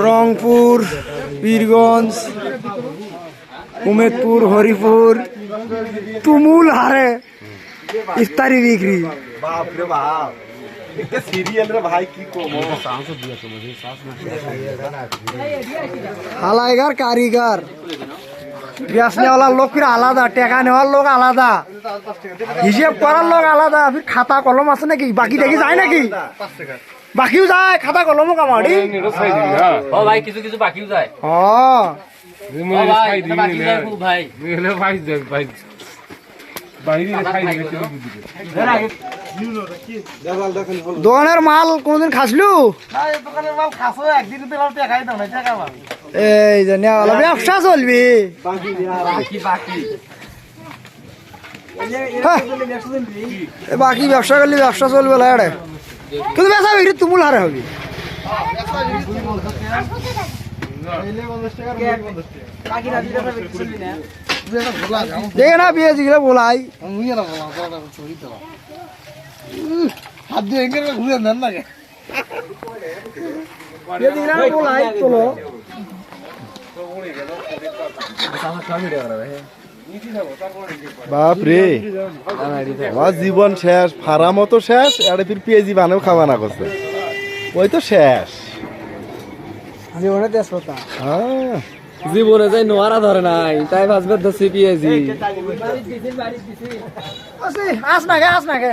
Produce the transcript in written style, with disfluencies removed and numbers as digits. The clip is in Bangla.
রংপুর, পীরগঞ্জ, উমেদপুর, হরিপুর তুমুল হারে ইফতারি বিক্রি। বাপরে বাপ, সিরিয়াল রে ভাই, কি কম হালাইগার কারিগর, গ্যাস নেওয়ার লোক ফির আলাদা, টাকা নেওয়ার লোক আলাদা, হিসেব করার লোক আলাদা। ফির খাতা কলম আছে নাকি? বাকি দেখি যায় নাকি? বাকিও যায়, খাতা কলমও কামাড়ি। ও ভাই, কিছু কিছু বাকিও যায়। দোকানের মাল কোনদিন খাসলু? এই যে নেওয়ালা ব্যবসা চলবি। বাকি ব্যবসা করলে ব্যবসা চলবে লাড়ে, কিন্তু বেচা বিক্রি তুমুল হারে হবে। দেখে না বিয়ে জিগলে বলাই হাত দিয়ে ঘুরে দেন নাকি বলাই তোলো। বাপরে, আমার জীবন শেষ, ফার্মও তো শেষ, এটা ফির পেঁয়াজি বানাও খাওয়া না করছে, ওই তো শেষ জীবনে তেজপাতা। হ্যাঁ, জীবনে যাই নোয়ারা ধরে নাই, তাই ভাজবে দছি পেঁয়াজি। আস না গে, আস না গে।